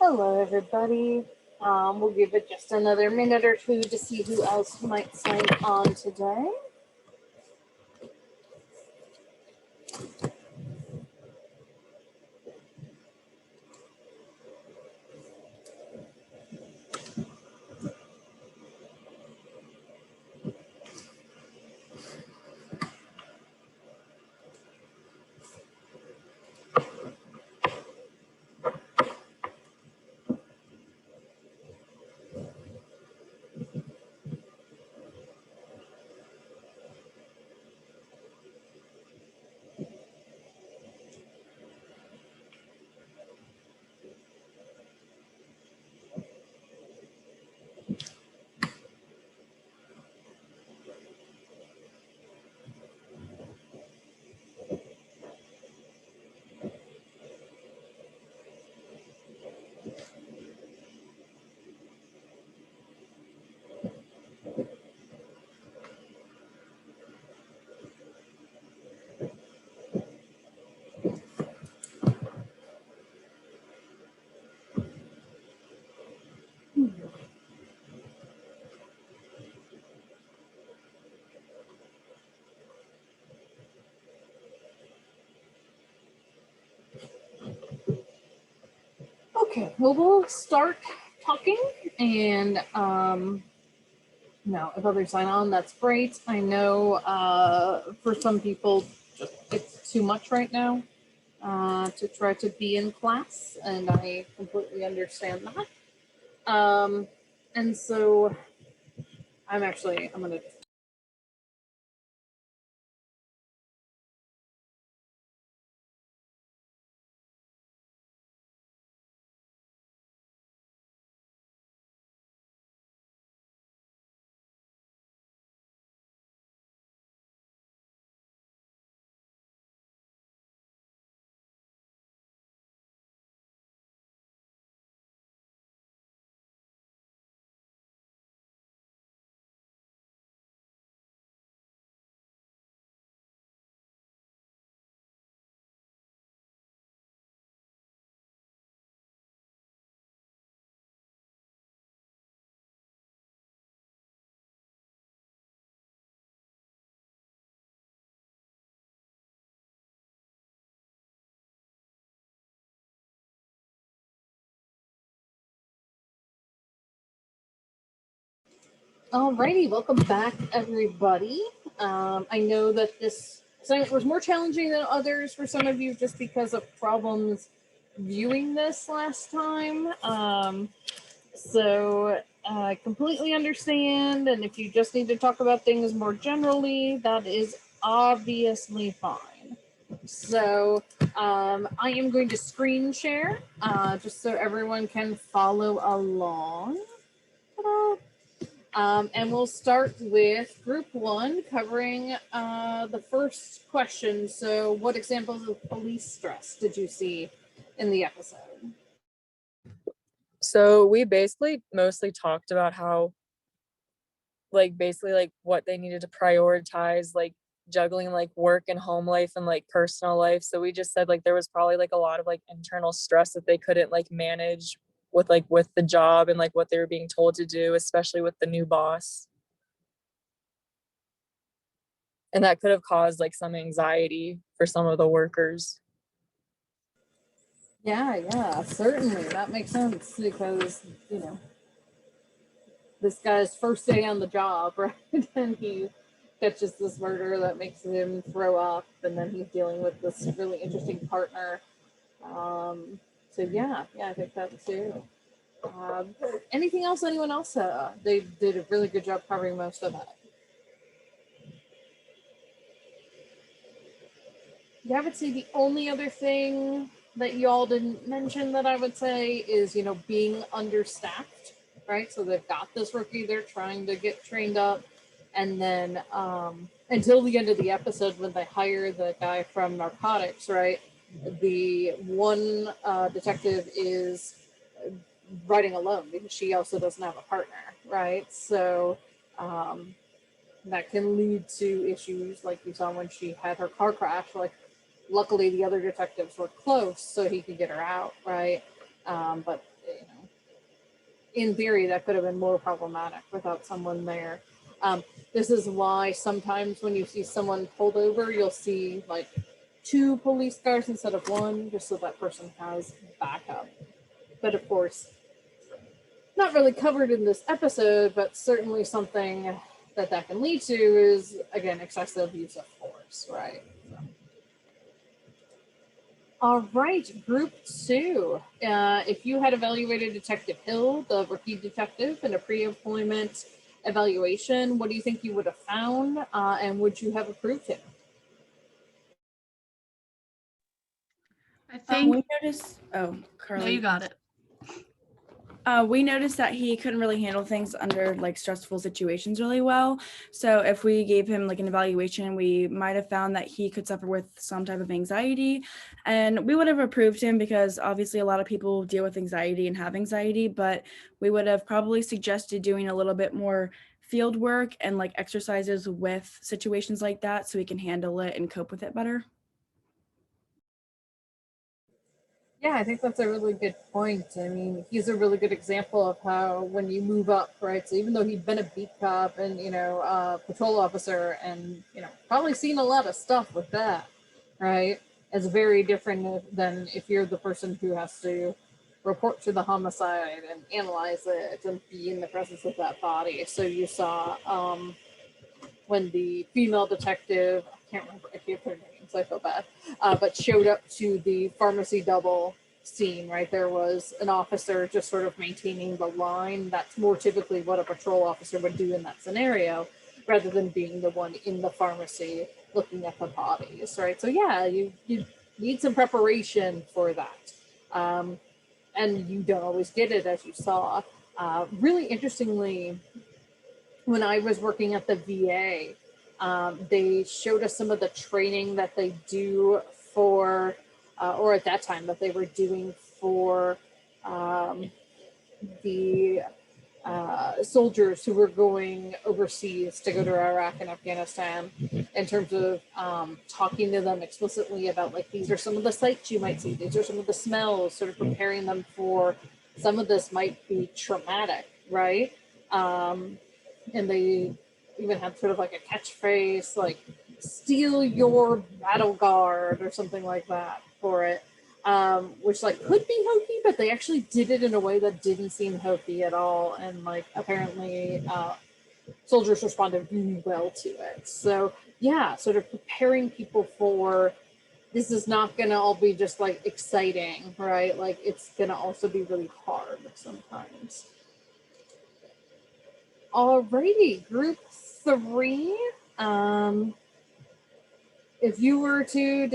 Hello, everybody. We'll give it just another minute or two to see who else might sign on today. Okay, well, we'll start talking, and if others sign on, that's great. I know for some people, just it's too much right now to try to be in class, and I completely understand that. And so I'm gonna. Alrighty, welcome back, everybody. I know that this assignment was more challenging than others for some of you just because of problems viewing this last time. So I completely understand, and if you just need to talk about things more generally, that is obviously fine. So I am going to screen share just so everyone can follow along. Ta-da. And we'll start with group one, covering the first question. So, what examples of police stress did you see in the episode? So we basically mostly talked about how, basically what they needed to prioritize, juggling work and home life and personal life. So we just said there was probably a lot of internal stress that they couldn't manage with the job and what they were being told to do, especially with the new boss. And that could have caused some anxiety for some of the workers. Yeah, certainly. That makes sense because, this guy's first day on the job, right? And he catches this murder that makes him throw up, and then he's dealing with this really interesting partner. So yeah, I think that too. Anything else? Anyone else? They did a really good job covering most of that. Yeah, I would say the only other thing that y'all didn't mention that I would say is, being understaffed, right? So they've got this rookie they're trying to get trained up. And then until the end of the episode when they hire the guy from narcotics, right? The one detective is riding alone because she also doesn't have a partner, right? So that can lead to issues like you saw when she had her car crash. Luckily the other detectives were close so he could get her out, right? But in theory, that could have been more problematic without someone there. This is why sometimes when you see someone pulled over, you'll see like 2 police cars instead of 1, just so that person has backup. But of course, not really covered in this episode, but certainly something that can lead to is, again, excessive use of force, right? So. All right, group 2. If you had evaluated Detective Hill, the rookie detective, in a pre-employment evaluation, what do you think you would have found, and would you have approved him? I think We noticed. Oh, no, Carly. you got it. We noticed that he couldn't really handle things under like stressful situations really well. So if we gave him like an evaluation, we might have found that he could suffer with some type of anxiety, and we would have approved him because obviously a lot of people deal with anxiety and have anxiety, but we would have probably suggested doing a little bit more field work and like exercises with situations like that so he can handle it and cope with it better. Yeah, I think that's a really good point. I mean, he's a really good example of how when you move up, right? So even though he'd been a beat cop and, patrol officer and, probably seen a lot of stuff with that, right? It's very different than if you're the person who has to report to the homicide and analyze it and be in the presence of that body. So you saw when the female detective, I can't remember, I can't her name, so I feel bad, but showed up to the pharmacy double scene, right? There was an officer just sort of maintaining the line. That's more typically what a patrol officer would do in that scenario, rather than being the one in the pharmacy looking at the bodies, right? So yeah, you need some preparation for that. And you don't always get it, as you saw. Really interestingly, when I was working at the VA, they showed us some of the training that they do for, or at that time that they were doing for the soldiers who were going overseas to go to Iraq and Afghanistan, in terms of talking to them explicitly about like, these are some of the sights you might see, these are some of the smells, sort of preparing them for some of this might be traumatic, right? And they even had sort of like a catchphrase like "steal your battle guard" or something like that for it, which like could be hokey, but they actually did it in a way that didn't seem hokey at all, and like apparently soldiers responded really well to it. So yeah, sort of preparing people for, this is not gonna all be just like exciting, right? Like it's gonna also be really hard sometimes. Alrighty, group 3. If you were to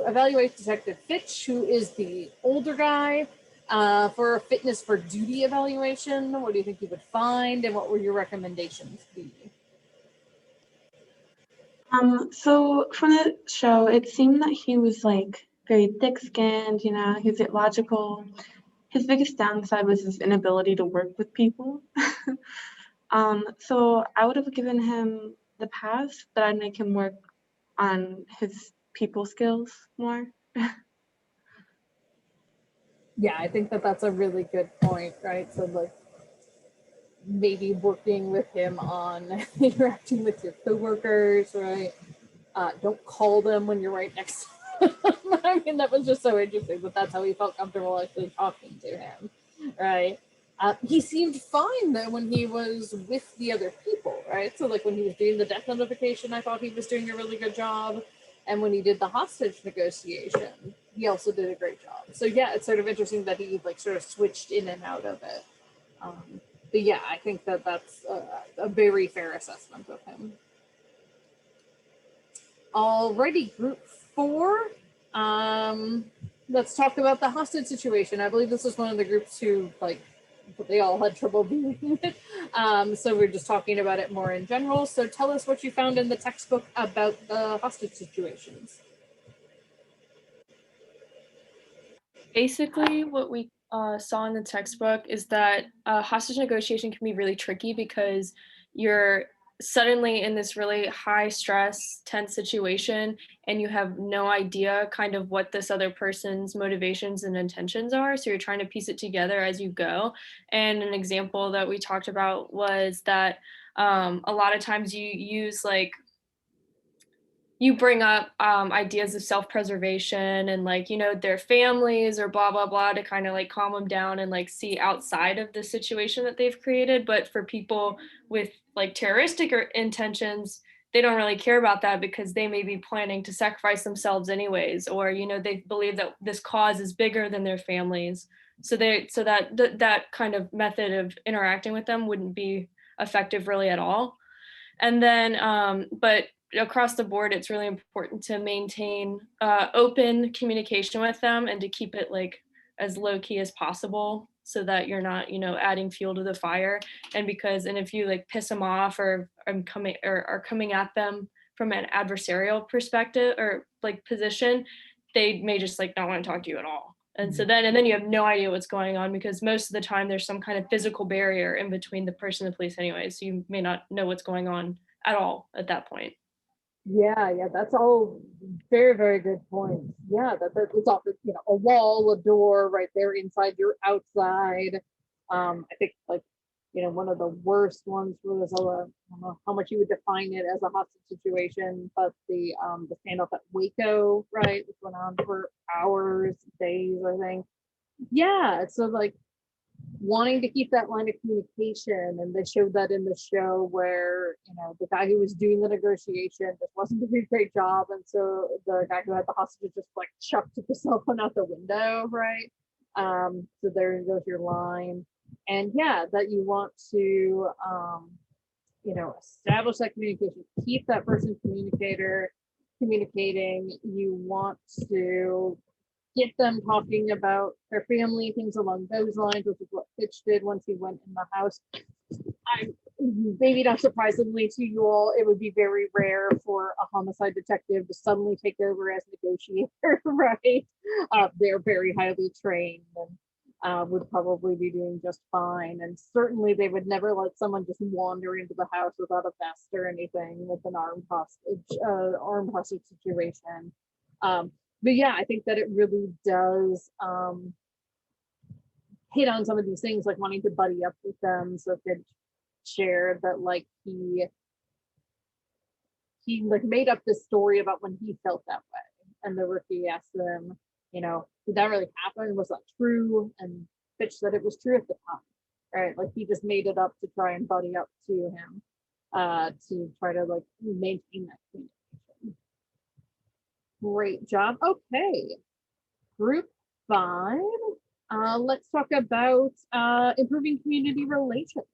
evaluate Detective Fitch, who is the older guy, for a fitness for duty evaluation, what do you think you would find, and what would your recommendations be? So from the show, it seemed that he was like very thick-skinned, he's logical. His biggest downside was his inability to work with people. So I would have given him the pass, but I'd make him work on his people skills more. Yeah, I think that's a really good point, right? So like maybe working with him on interacting with your coworkers, right? Don't call them when you're right next to them. I mean, that was just so interesting, but that's how he felt comfortable actually talking to him, right? He seemed fine though when he was with the other people, right? So like when he was doing the death notification, I thought he was doing a really good job. And when he did the hostage negotiation, he also did a great job. So yeah, it's sort of interesting that he like sort of switched in and out of it. But yeah, I think that's a very fair assessment of him. Alrighty, group 4. Let's talk about the hostage situation. I believe this was one of the groups who like they all had trouble viewing it. So we're just talking about it more in general. So tell us what you found in the textbook about the hostage situations. Basically, what we saw in the textbook is that hostage negotiation can be really tricky because you're suddenly in this really high stress, tense situation, and you have no idea kind of what this other person's motivations and intentions are. So you're trying to piece it together as you go. And an example that we talked about was that a lot of times you use like you bring up ideas of self-preservation and like their families or blah blah blah to kind of like calm them down and like see outside of the situation that they've created. But for people with like terroristic intentions, they don't really care about that because they may be planning to sacrifice themselves anyways, or they believe that this cause is bigger than their families, so that kind of method of interacting with them wouldn't be effective really at all. And then, but across the board, it's really important to maintain open communication with them and to keep it like as low key as possible so that you're not, adding fuel to the fire. And if you like piss them off or are coming at them from an adversarial perspective or like position, they may just like not want to talk to you at all. And so then you have no idea what's going on because most of the time there's some kind of physical barrier in between the person and the police anyway. So you may not know what's going on at all at that point. Yeah, that's all very, very good points. Yeah, that it's often, a wall, a door, right there inside, you're outside. I think like, one of the worst ones was I don't know how much you would define it as a hostage situation, but the standoff at Waco, right, which went on for hours, days, I think. Yeah, so like wanting to keep that line of communication, and they showed that in the show where the guy who was doing the negotiation just wasn't doing a great job, and so the guy who had the hostages just like chucked the cell phone out the window, right? So there goes your line. And yeah, that you want to establish that communication, keep that person communicating. You want to get them talking about their family, things along those lines, which is what Fitch did once he went in the house. Maybe not surprisingly to you all, it would be very rare for a homicide detective to suddenly take over as negotiator, right? They're very highly trained and would probably be doing just fine. And certainly they would never let someone just wander into the house without a vest or anything with an armed hostage situation. But yeah, I think that it really does hit on some of these things, like wanting to buddy up with them. So Fitch shared that like he like made up this story about when he felt that way, and the rookie asked them, did that really happen? Was that true? And Fitch said it was true at the time, right? Like he just made it up to try and buddy up to him, to try to like maintain that communication. Great job. Okay, group 5. Let's talk about improving community relations.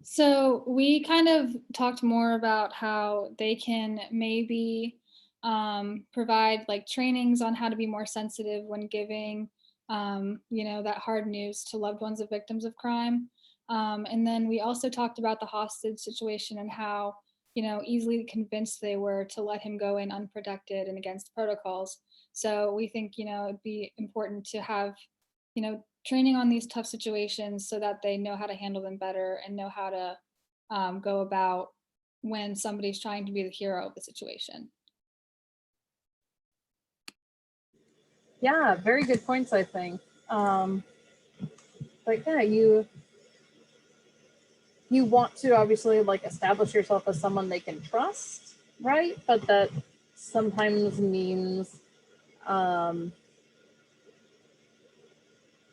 So we kind of talked more about how they can maybe provide like trainings on how to be more sensitive when giving, that hard news to loved ones of victims of crime. And then we also talked about the hostage situation and how, easily convinced they were to let him go in unprotected and against protocols. So we think, it'd be important to have, training on these tough situations so that they know how to handle them better and know how to go about when somebody's trying to be the hero of the situation. Yeah, very good points, I think. But yeah, you want to obviously like establish yourself as someone they can trust, right? But that sometimes means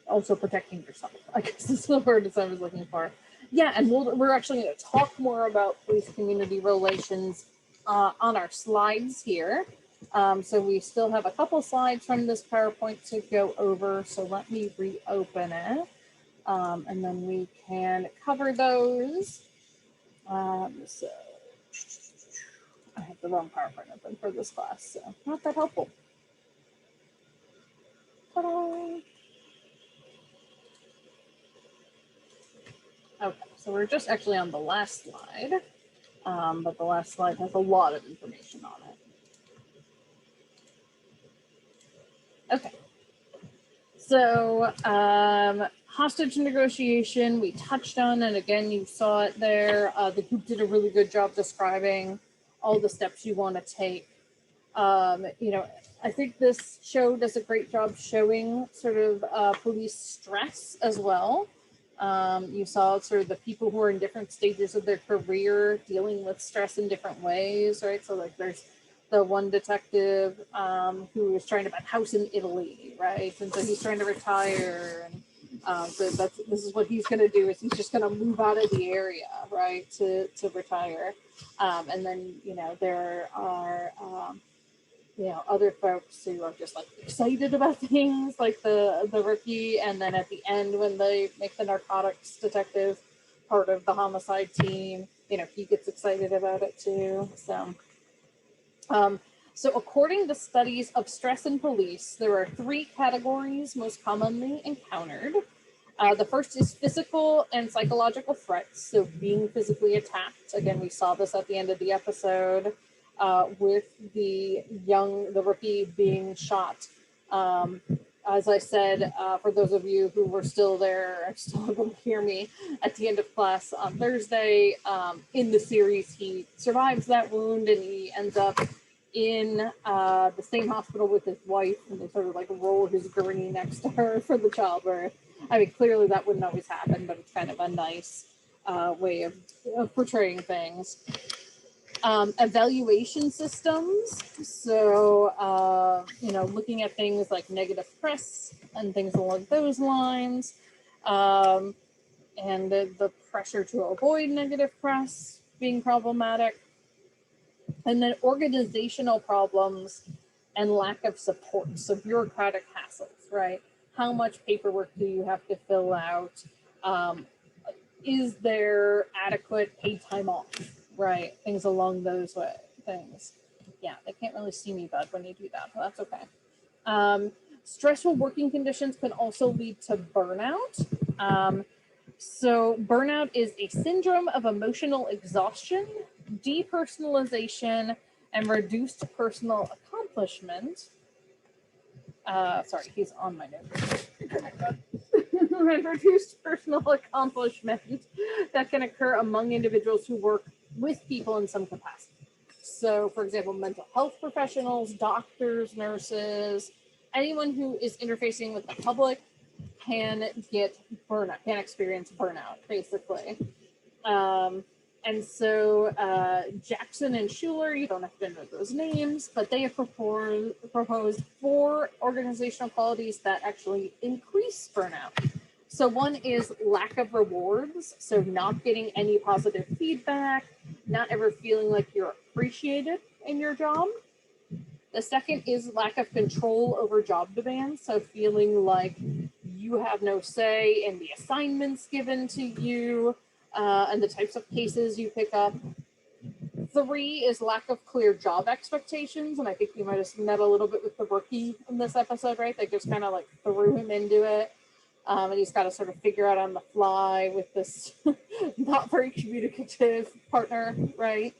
also protecting yourself, I guess is the word I was looking for. Yeah, and we're actually going to talk more about police community relations on our slides here. So we still have a couple slides from this PowerPoint to go over. So let me reopen it, and then we can cover those. So I have the wrong PowerPoint open for this class, so not that helpful. Ta-da! Okay, so we're just actually on the last slide, but the last slide has a lot of information on it. Okay, So, hostage negotiation, we touched on, and again, you saw it there. The group did a really good job describing all the steps you want to take. I think this show does a great job showing sort of police stress as well. You saw sort of the people who are in different stages of their career dealing with stress in different ways, right? So like there's the one detective who is trying to buy a house in Italy, right? And so he's trying to retire, and so this is what he's going to do is he's just going to move out of the area, right, to retire. And then there are other folks who are just like excited about things, like the rookie, and then at the end when they make the narcotics detective part of the homicide team, he gets excited about it too. So according to studies of stress in police, there are 3 categories most commonly encountered. The first is physical and psychological threats, so being physically attacked. Again, we saw this at the end of the episode with the rookie being shot. As I said, for those of you who were still there and still able to hear me at the end of class on Thursday, in the series, he survives that wound and he ends up in the same hospital with his wife, and they sort of like roll his gurney next to her for the childbirth. I mean, clearly that wouldn't always happen, but it's kind of a nice way of portraying things. Evaluation systems. So, looking at things like negative press and things along those lines, and the pressure to avoid negative press being problematic. And then organizational problems and lack of support. So bureaucratic hassles, right? How much paperwork do you have to fill out? Is there adequate paid time off, right? Things along those things. Yeah, they can't really see me, bud, when you do that, but that's okay. Stressful working conditions can also lead to burnout. So burnout is a syndrome of emotional exhaustion, depersonalization, and reduced personal accomplishment. Sorry, he's on my notes. And reduced personal accomplishment that can occur among individuals who work with people in some capacity. So, for example, mental health professionals, doctors, nurses, anyone who is interfacing with the public can get burnout, can experience burnout, basically. And so Jackson and Schuler, you don't have to know those names, but they have proposed 4 organizational qualities that actually increase burnout. So one is lack of rewards, so not getting any positive feedback, not ever feeling like you're appreciated in your job. The second is lack of control over job demands, so feeling like you have no say in the assignments given to you, and the types of cases you pick up. 3 is lack of clear job expectations, and I think you might have seen that a little bit with the rookie in this episode, right? They just kind of like threw him into it, and he's got to sort of figure out on the fly with this not very communicative partner, right?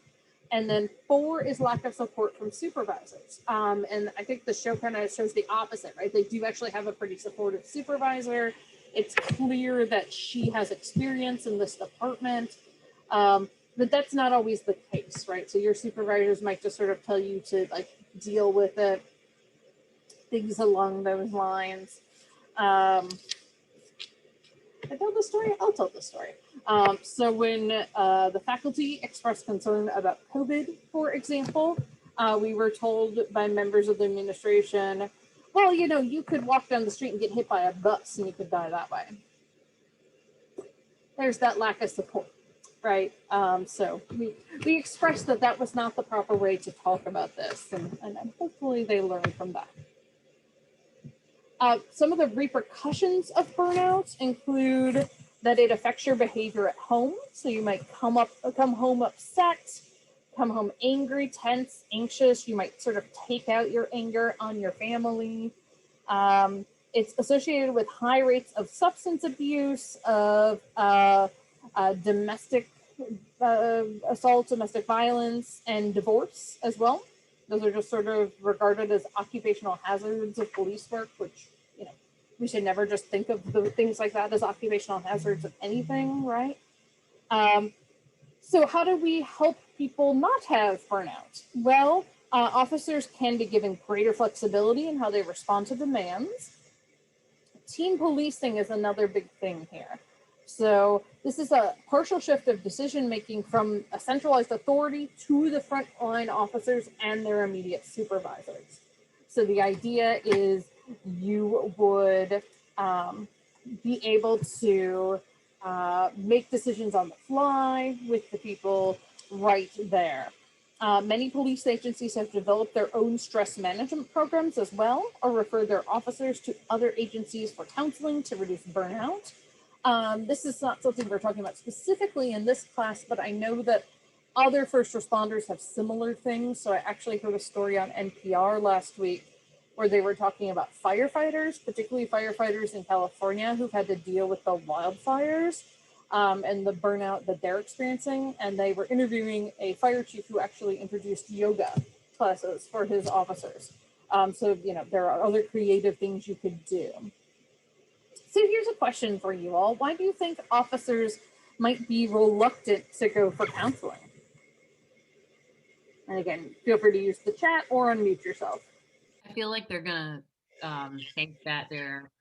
And then 4 is lack of support from supervisors. And I think the show kind of shows the opposite, right? They do actually have a pretty supportive supervisor. It's clear that she has experience in this department, but that's not always the case, right? So your supervisors might just sort of tell you to like deal with it, things along those lines. I tell the story? I'll tell the story. So when the faculty expressed concern about COVID, for example, we were told by members of the administration, well, you could walk down the street and get hit by a bus and you could die that way. There's that lack of support, right? So we expressed that was not the proper way to talk about this, and hopefully they learned from that. Some of the repercussions of burnout include that it affects your behavior at home. So you might come home upset, come home angry, tense, anxious. You might sort of take out your anger on your family. It's associated with high rates of substance abuse, of domestic assault, domestic violence, and divorce as well. Those are just sort of regarded as occupational hazards of police work, which, we should never just think of the things like that as occupational hazards of anything, right? So how do we help people not have burnout? Well, officers can be given greater flexibility in how they respond to demands. Team policing is another big thing here. So this is a partial shift of decision making from a centralized authority to the frontline officers and their immediate supervisors. So the idea is you would be able to make decisions on the fly with the people right there. Many police agencies have developed their own stress management programs as well, or refer their officers to other agencies for counseling to reduce burnout. This is not something we're talking about specifically in this class, but I know that other first responders have similar things. So I actually heard a story on NPR last week where they were talking about firefighters, particularly firefighters in California who've had to deal with the wildfires and the burnout that they're experiencing. And they were interviewing a fire chief who actually introduced yoga classes for his officers. So, you know, there are other creative things you could do. So here's a question for you all. Why do you think officers might be reluctant to go for counseling? And again, feel free to use the chat or unmute yourself. I feel like they're gonna think that their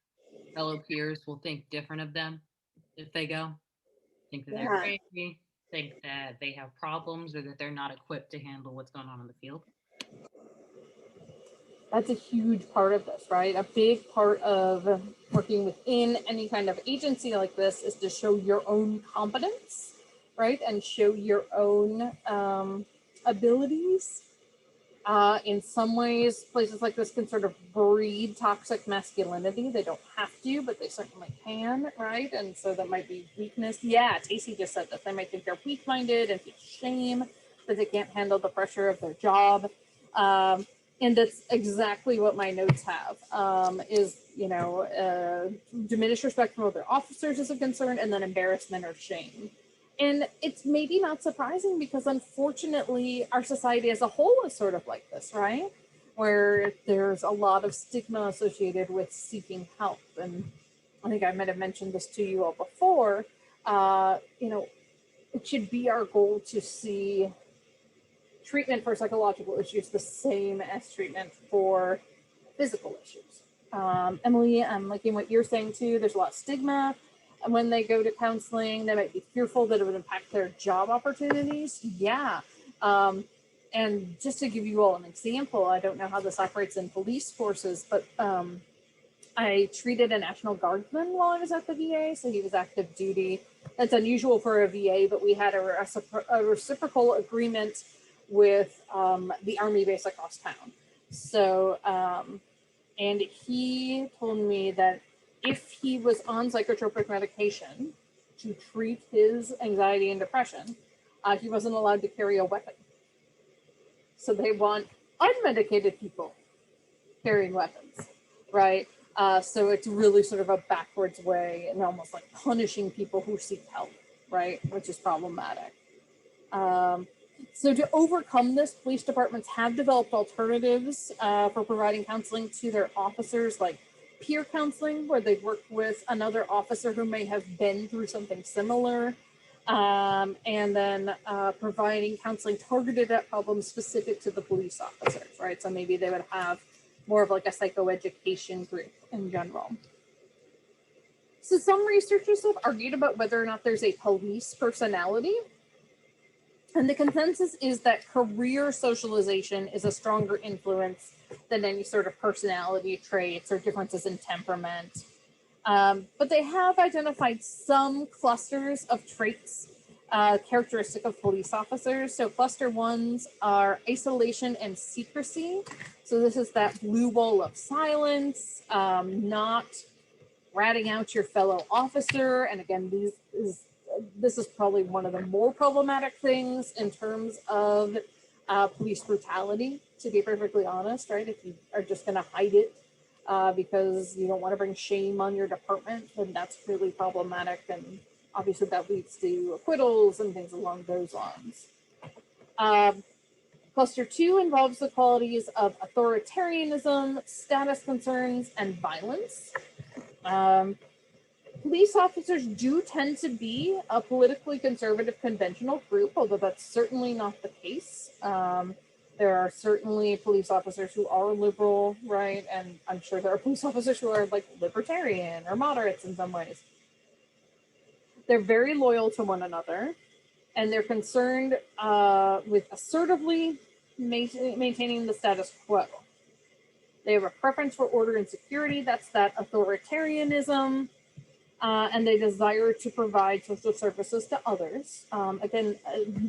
fellow peers will think different of them if they go. Think that they're Yeah. crazy, think that they have problems, or that they're not equipped to handle what's going on in the field. That's a huge part of this, right? A big part of working within any kind of agency like this is to show your own competence, right? And show your own abilities. In some ways, places like this can sort of breed toxic masculinity. They don't have to, but they certainly can, right? And so that might be weakness. Yeah, Tacey just said that. They might think they're weak-minded and feel shame that they can't handle the pressure of their job. And that's exactly what my notes have, is, you know, diminished respect from other officers is a concern, and then embarrassment or shame. And it's maybe not surprising because unfortunately our society as a whole is sort of like this, right? Where there's a lot of stigma associated with seeking help. And I think I might have mentioned this to you all before. You know, it should be our goal to see treatment for psychological issues the same as treatment for physical issues. Emily, I'm liking what you're saying too. There's a lot of stigma. And when they go to counseling, they might be fearful that it would impact their job opportunities. Yeah. And just to give you all an example, I don't know how this operates in police forces, but I treated a National Guardsman while I was at the VA. So he was active duty. That's unusual for a VA, but we had a reciprocal agreement with the Army base across town. So, and he told me that if he was on psychotropic medication to treat his anxiety and depression, he wasn't allowed to carry a weapon. So they want unmedicated people carrying weapons, right? So it's really sort of a backwards way and almost like punishing people who seek help, right? Which is problematic. So to overcome this, police departments have developed alternatives for providing counseling to their officers, like peer counseling, where they work with another officer who may have been through something similar, and then providing counseling targeted at problems specific to the police officers, right? So maybe they would have more of like a psychoeducation group in general. So some researchers have argued about whether or not there's a police personality. And the consensus is that career socialization is a stronger influence than any sort of personality traits or differences in temperament. But they have identified some clusters of traits characteristic of police officers. So cluster ones are isolation and secrecy. So this is that blue wall of silence, not ratting out your fellow officer. And again, this is probably one of the more problematic things in terms of police brutality, to be perfectly honest, right? If you are just going to hide it because you don't want to bring shame on your department, then that's really problematic. And obviously that leads to acquittals and things along those lines. Cluster 2 involves the qualities of authoritarianism, status concerns, and violence. Police officers do tend to be a politically conservative conventional group, although that's certainly not the case. There are certainly police officers who are liberal, right? And I'm sure there are police officers who are like libertarian or moderates in some ways. They're very loyal to one another, and they're concerned with assertively maintaining the status quo. They have a preference for order and security. That's that authoritarianism. And they desire to provide social services to others. Again,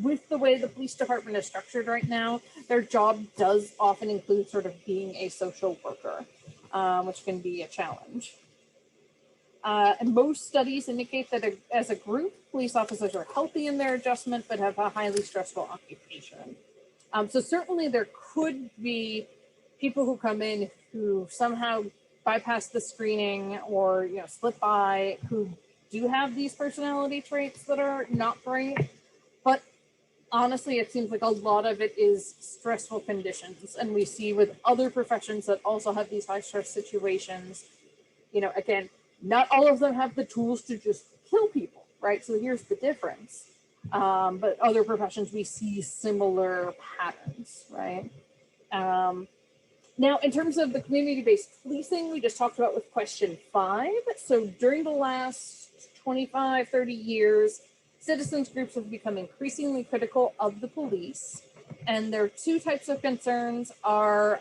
with the way the police department is structured right now, their job does often include sort of being a social worker, which can be a challenge. And most studies indicate that as a group, police officers are healthy in their adjustment, but have a highly stressful occupation. So certainly there could be people who come in who somehow bypass the screening or slip by, who do have these personality traits that are not great. But honestly, it seems like a lot of it is stressful conditions. And we see with other professions that also have these high stress situations, again, not all of them have the tools to just kill people, right? So here's the difference. But other professions, we see similar patterns, right? Now, in terms of the community-based policing, we just talked about with question 5. So during the last 25, 30 years, citizens groups have become increasingly critical of the police. And their 2 types of concerns are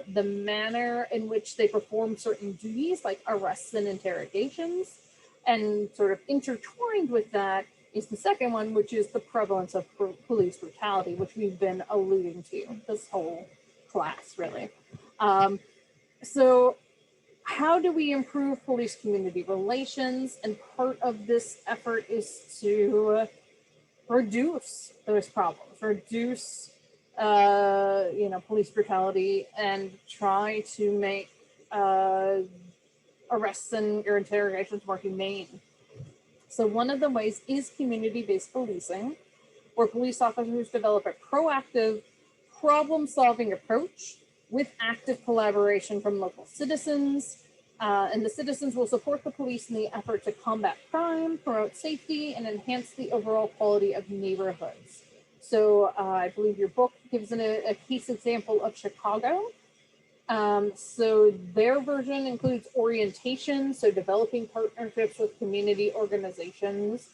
the manner in which they perform certain duties, like arrests and interrogations. And sort of intertwined with that is the second one, which is the prevalence of police brutality, which we've been alluding to this whole class, really. So how do we improve police community relations? And part of this effort is to reduce those problems, reduce police brutality, and try to make arrests and interrogations more humane. So one of the ways is community-based policing, where police officers develop a proactive problem-solving approach with active collaboration from local citizens. And the citizens will support the police in the effort to combat crime, promote safety, and enhance the overall quality of neighborhoods. So I believe your book gives a case example of Chicago. So their version includes orientation, so developing partnerships with community organizations.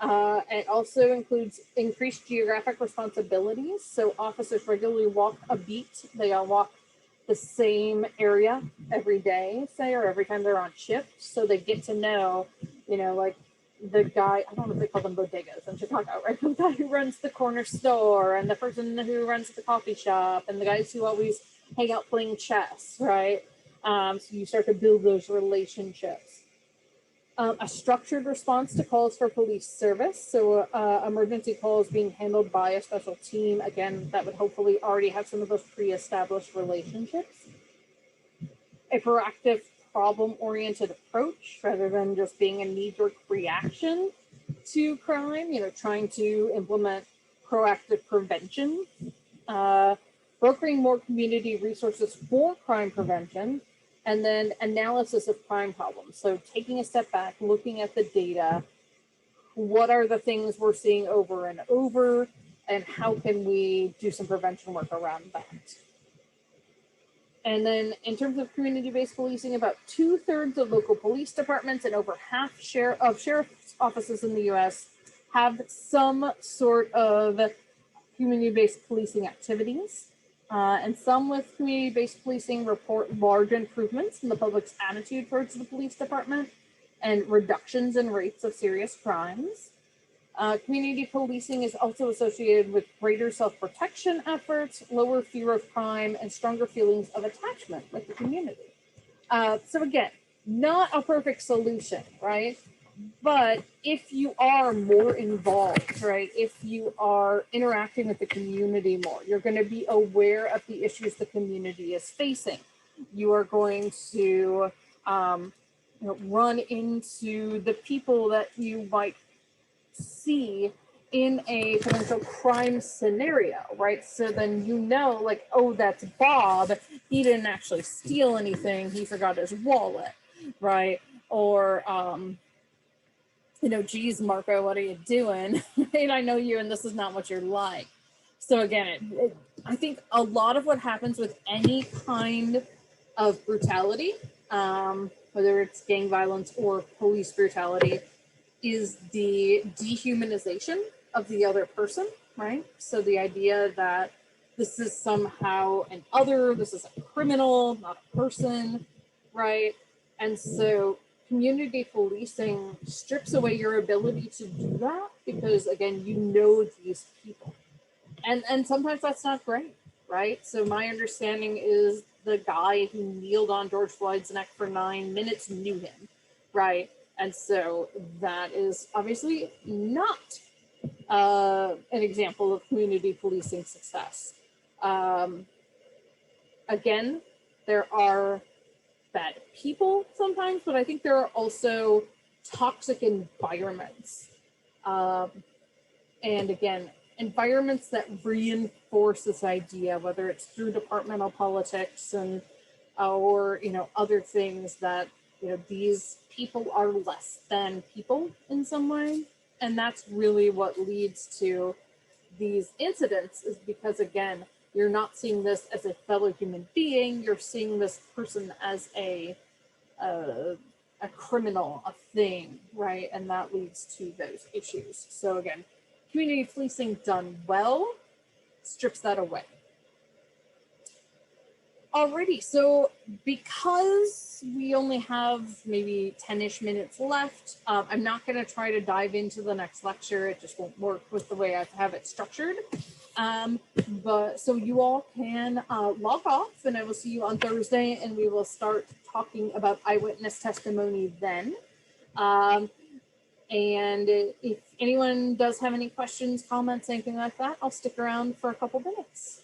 It also includes increased geographic responsibilities. So officers regularly walk a beat. They all walk the same area every day, say, or every time they're on shift. So they get to know, like the guy, I don't know if they call them bodegas in Chicago, right? The guy who runs the corner store, and the person who runs the coffee shop, and the guys who always hang out playing chess, right? So you start to build those relationships. A structured response to calls for police service. So emergency calls being handled by a special team. Again, that would hopefully already have some of those pre-established relationships. A proactive problem-oriented approach rather than just being a knee-jerk reaction to crime, trying to implement proactive prevention. Brokering more community resources for crime prevention. And then analysis of crime problems. So taking a step back, looking at the data, what are the things we're seeing over and over, and how can we do some prevention work around that? And then in terms of community-based policing, about 2/3 of local police departments and over half of sheriff's offices in the US have some sort of community-based policing activities. And some with community-based policing report large improvements in the public's attitude towards the police department and reductions in rates of serious crimes. Community policing is also associated with greater self-protection efforts, lower fear of crime, and stronger feelings of attachment with the community. So again, not a perfect solution, right? But if you are more involved, right, if you are interacting with the community more, you're going to be aware of the issues the community is facing. You are going to run into the people that you might see in a potential crime scenario, right? So then like, oh, that's Bob. He didn't actually steal anything. He forgot his wallet, right? or, geez, Marco, what are you doing? And I know you, and this is not what you're like. So again, I think a lot of what happens with any kind of brutality, whether it's gang violence or police brutality, is the dehumanization of the other person, right? So the idea that this is somehow an other, this is a criminal, not a person, right? And so community policing strips away your ability to do that because, again, you know these people. And sometimes that's not great, right? So my understanding is the guy who kneeled on George Floyd's neck for 9 minutes knew him, right? And so that is obviously not an example of community policing success. Again, there are bad people sometimes, but I think there are also toxic environments. And again, environments that reinforce this idea, whether it's through departmental politics and or other things that these people are less than people in some way. And that's really what leads to these incidents, is because, again, you're not seeing this as a fellow human being, you're seeing this person as a criminal, a thing, right? And that leads to those issues. So again, community policing done well strips that away. Alrighty, so because we only have maybe 10-ish minutes left, I'm not going to try to dive into the next lecture. It just won't work with the way I have it structured. But so you all can log off, and I will see you on Thursday, and we will start talking about eyewitness testimony then. And if anyone does have any questions, comments, anything like that, I'll stick around for a couple minutes.